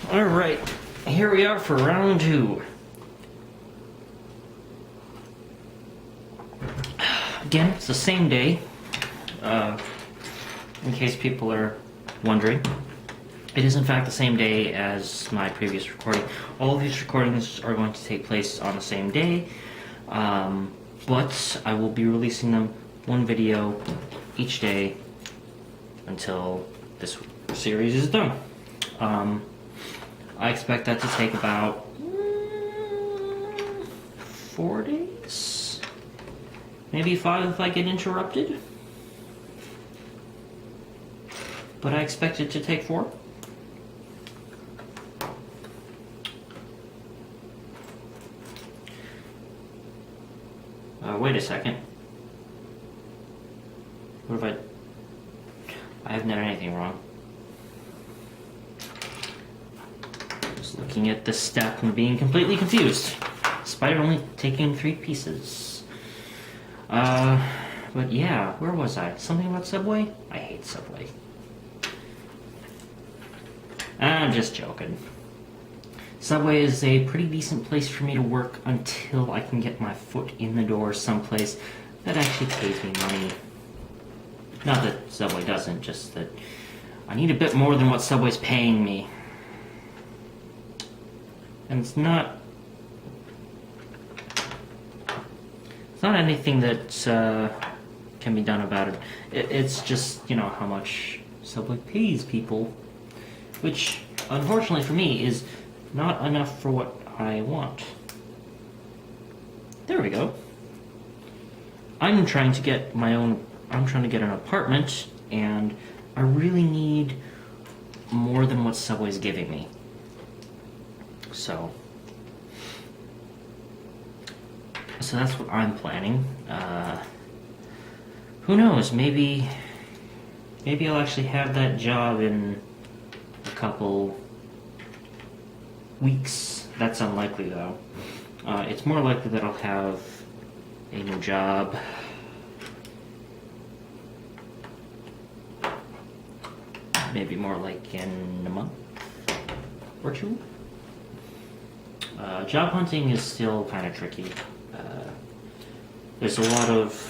Alright, here we are for round 2. Again, it's the same day, in case people are wondering. It is in fact the same day as my previous recording. All of these recordings are going to take place on the same day, but I will be releasing them one video each day until this series is done. I expect that to take about 4 days, maybe 5 if I get interrupted, but I expect it to take 4. Wait a second. What have I haven't done anything wrong. Just looking at this step and being completely confused, despite only taking 3 pieces. But yeah, where was I? Something about Subway? I hate Subway. I'm just joking. Subway is a pretty decent place for me to work until I can get my foot in the door someplace that actually pays me money. Not that Subway doesn't, just that I need a bit more than what Subway's paying me. And it's not anything that can be done about it. It's just, you know, how much Subway pays people, which, unfortunately for me, is not enough for what I want. There we go. I'm trying to get an apartment, and I really need more than what Subway's giving me. So that's what I'm planning. Who knows, maybe I'll actually have that job in a couple weeks. That's unlikely, though. It's more likely that I'll have a new job maybe more like in a month or 2. Job hunting is still kind of tricky. There's a lot of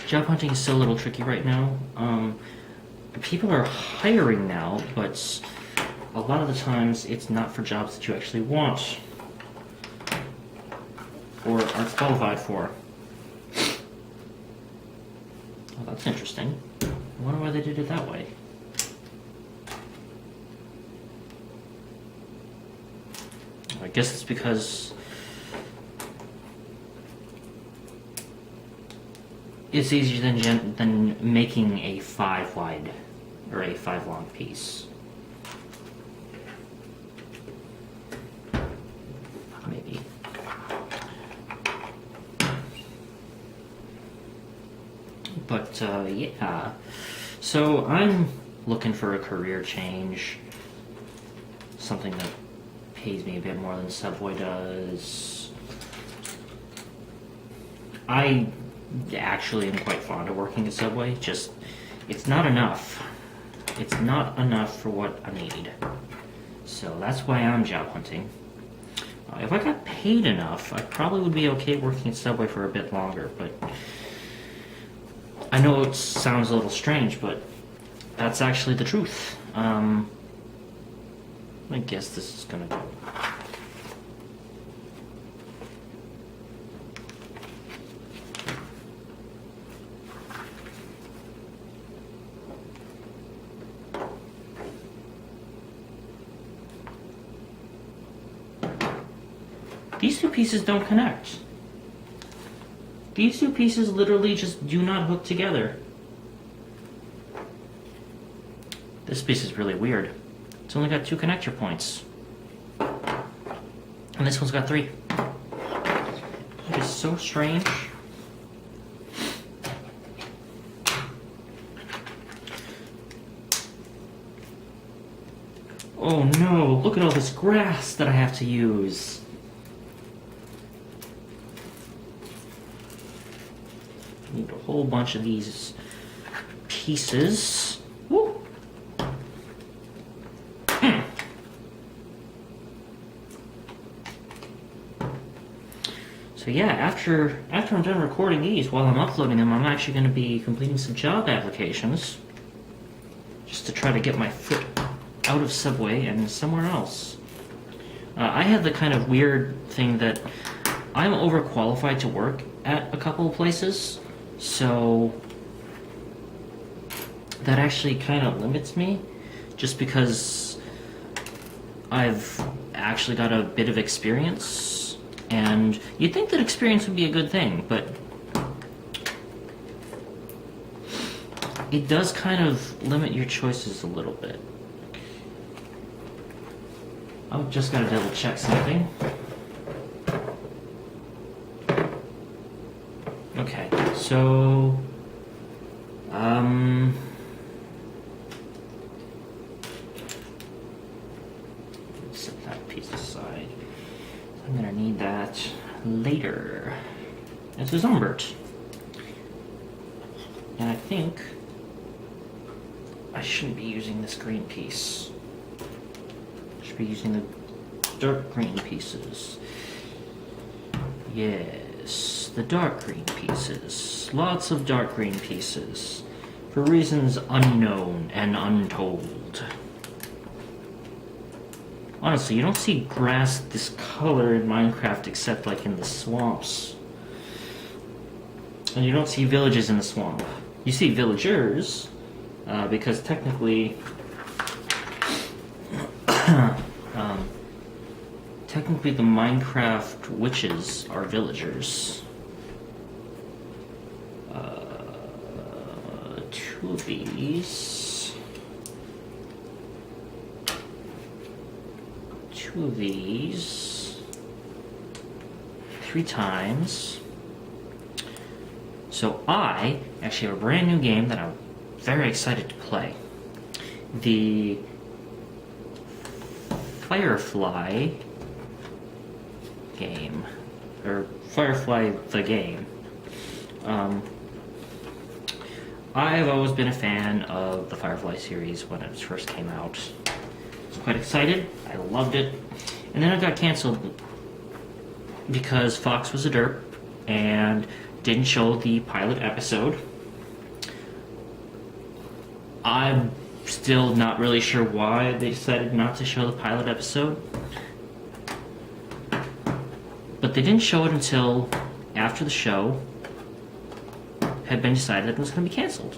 job hunting is still a little tricky right now. People are hiring now, but a lot of the times it's not for jobs that you actually want or are qualified for. Oh, that's interesting. I wonder why they did it that way. I guess it's because it's easier than making a 5 wide or a 5 long piece. Maybe. But yeah. So I'm looking for a career change. Something that pays me a bit more than Subway does. I actually am quite fond of working at Subway, just it's not enough. It's not enough for what I need. So that's why I'm job hunting. If I got paid enough, I probably would be okay working at Subway for a bit longer, but I know it sounds a little strange, but that's actually the truth. I guess this is gonna go. These 2 pieces don't connect. These 2 pieces literally just do not hook together. This piece is really weird. It's only got 2 connector points. And this one's got 3. It is so strange. Oh no, look at all this grass that I have to use. I need a whole bunch of these pieces. Woo. So yeah, after I'm done recording these, while I'm uploading them, I'm actually going to be completing some job applications, just to try to get my foot out of Subway and somewhere else. I have the kind of weird thing that I'm overqualified to work at a couple of places, so that actually kind of limits me, just because I've actually got a bit of experience. And you'd think that experience would be a good thing, but it does kind of limit your choices a little bit. I've just got to double check something. Okay, so set that piece aside. I'm gonna need that later. This is Umbert. And I think I shouldn't be using this green piece. I should be using the dark green pieces. Yes, the dark green pieces. Lots of dark green pieces. For reasons unknown and untold. Honestly, you don't see grass this color in Minecraft except like in the swamps. And you don't see villages in the swamp. You see villagers, because technically... technically the Minecraft witches are villagers. Two of these... Two of these 3 times. So I actually have a brand new game that I'm very excited to play. The Firefly game, or Firefly the game. I've always been a fan of the Firefly series when it first came out. I was quite excited. I loved it. And then it got canceled because Fox was a derp and didn't show the pilot episode. I'm still not really sure why they decided not to show the pilot episode. But they didn't show it until after the show had been decided that it was going to be canceled.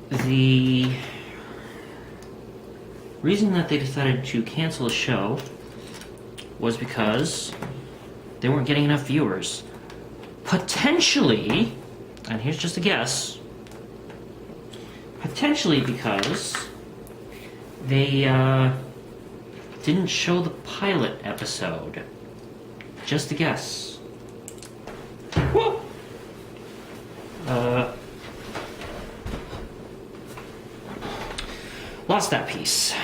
The reason that they decided to cancel the show was because they weren't getting enough viewers. Potentially, and here's just a guess, potentially because they didn't show the pilot episode. Just a guess. Whoa! Lost that piece.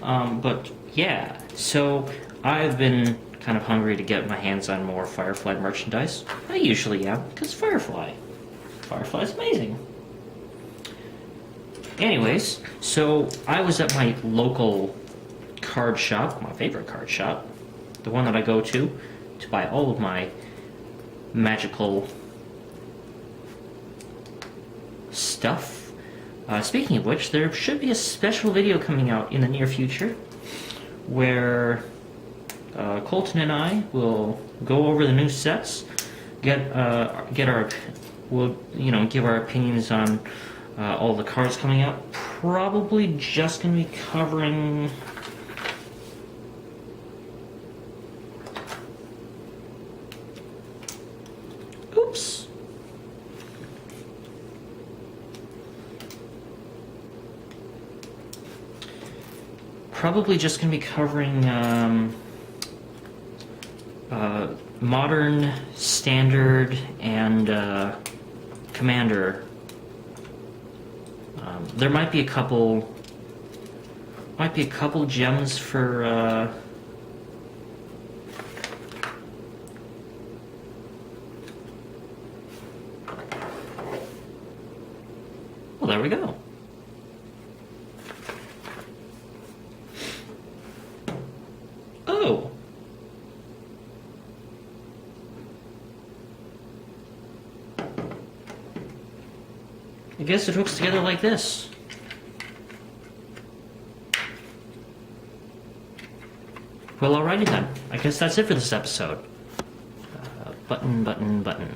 But yeah, so I've been kind of hungry to get my hands on more Firefly merchandise. I usually am, because Firefly's amazing. Anyways, so I was at my local card shop, my favorite card shop, the one that I go to buy all of my magical stuff. Speaking of which, there should be a special video coming out in the near future where Colton and I will go over the new sets, give our opinions on all the cards coming out. Probably just going to be covering oops. Probably just going to be covering Modern, Standard, and Commander. There might be a couple gems for there we go. Oh. I guess it hooks together like this. Well, alrighty then. I guess that's it for this episode. Button, button, button.